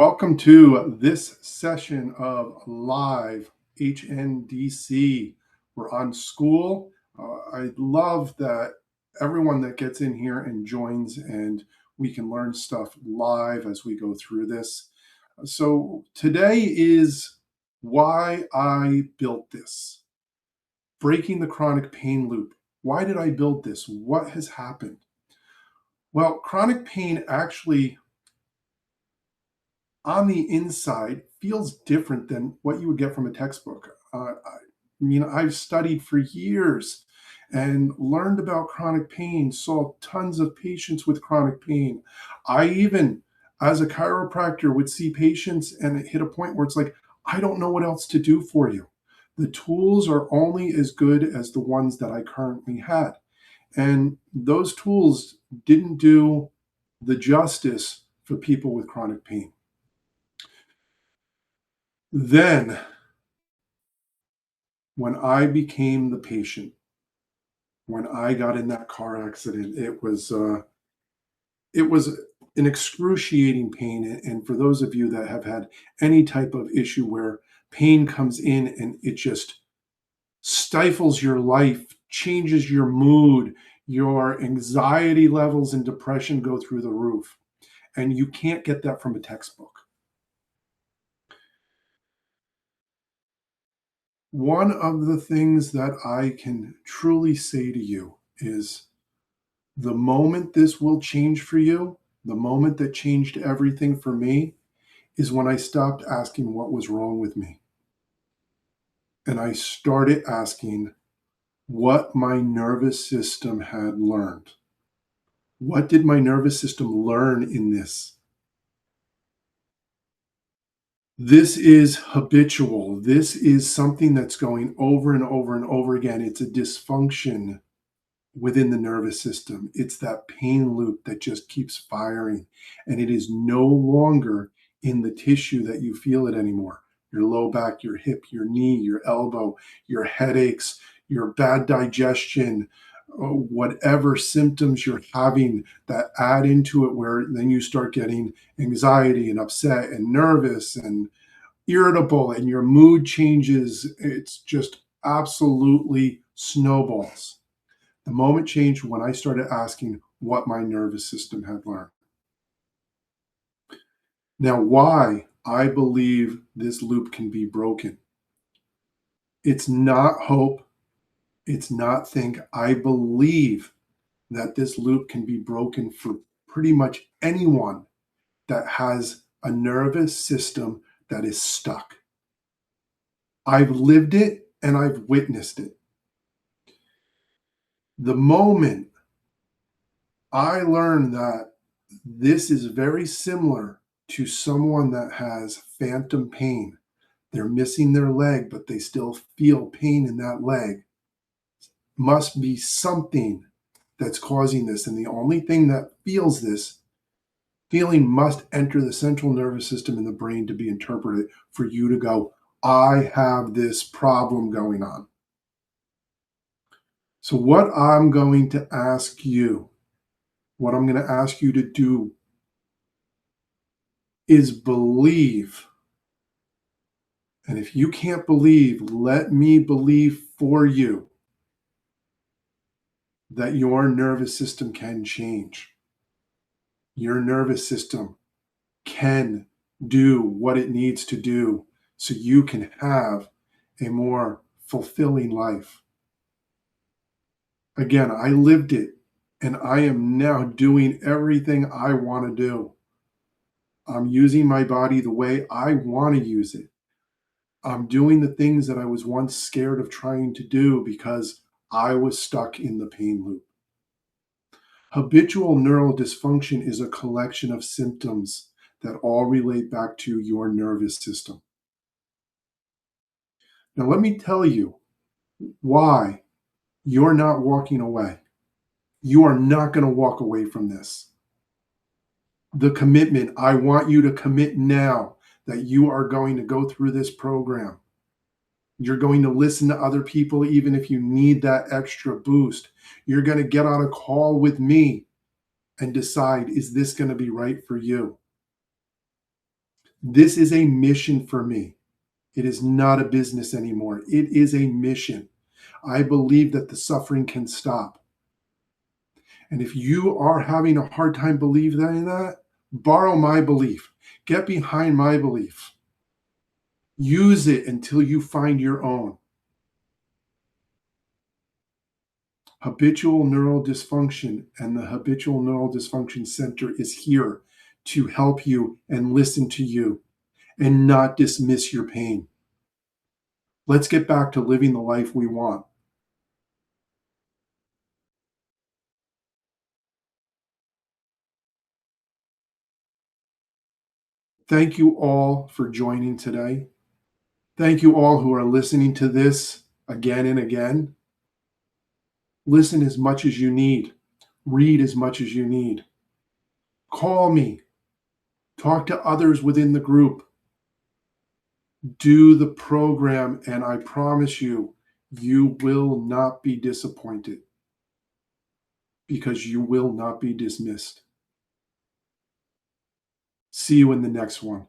Welcome to this session of live HNDC. We're on school. I love that everyone that gets in here and joins, and we can learn stuff live as we go through this. So today is why I built this, breaking the chronic pain loop. Why did I build this? What has happened? Well, chronic pain actually on the inside feels different than what you would get from a textbook. I've studied for years and learned about chronic pain, saw tons of patients with chronic pain. I even, as a chiropractor, would see patients and it hit a point where it's like, I don't know what else to do for you. The tools are only as good as the ones that I currently had. And those tools didn't do the justice for people with chronic pain. Then, when I became the patient, when I got in that car accident, it was an excruciating pain. And for those of you that have had any type of issue where pain comes in and it just stifles your life, changes your mood, your anxiety levels and depression go through the roof, and you can't get that from a textbook. One of the things that I can truly say to you is the moment this will change for you, the moment that changed everything for me, is when I stopped asking what was wrong with me. And I started asking what my nervous system had learned. What did my nervous system learn in this? This is habitual. This is something that's going over and over and over again. It's a dysfunction within the nervous system. It's that pain loop that just keeps firing, and it is no longer in the tissue that you feel it anymore. Your low back, your hip, your knee, your elbow, your headaches, your bad digestion, whatever symptoms you're having that add into it, where then you start getting anxiety and upset and nervous and irritable, and your mood changes. It's just absolutely snowballs. The moment changed when I started asking what my nervous system had learned. Now, why I believe this loop can be broken. It's not hope. It's not think. I believe that this loop can be broken for pretty much anyone that has a nervous system that is stuck. I've lived it and I've witnessed it. The moment I learned that this is very similar to someone that has phantom pain. They're missing their leg, but they still feel pain in that leg. Must be something that's causing this. And the only thing that feels this feeling must enter the central nervous system in the brain to be interpreted for you to go, I have this problem going on. So, what I'm going to ask you, what I'm going to ask you to do is believe. And if you can't believe, let me believe for you that your nervous system can change. Your nervous system can do what it needs to do so you can have a more fulfilling life. Again, I lived it and I am now doing everything I want to do. I'm using my body the way I want to use it. I'm doing the things that I was once scared of trying to do because I was stuck in the pain loop. Habitual neural dysfunction is a collection of symptoms that all relate back to your nervous system. Now, let me tell you why you're not walking away. You are not going to walk away from this. The commitment, I want you to commit now that you are going to go through this program. You're going to listen to other people, even if you need that extra boost. You're going to get on a call with me and decide, is this going to be right for you? This is a mission for me. It is not a business anymore. It is a mission. I believe that the suffering can stop. And if you are having a hard time believing that, borrow my belief. Get behind my belief. Use it until you find your own. Habitual neural dysfunction and the Habitual Neural Dysfunction Center is here to help you and listen to you and not dismiss your pain. Let's get back to living the life we want. Thank you all for joining today. Thank you all who are listening to this again and again. Listen as much as you need. Read as much as you need. Call me. Talk to others within the group. Do the program, and I promise you, you will not be disappointed because you will not be dismissed. See you in the next one.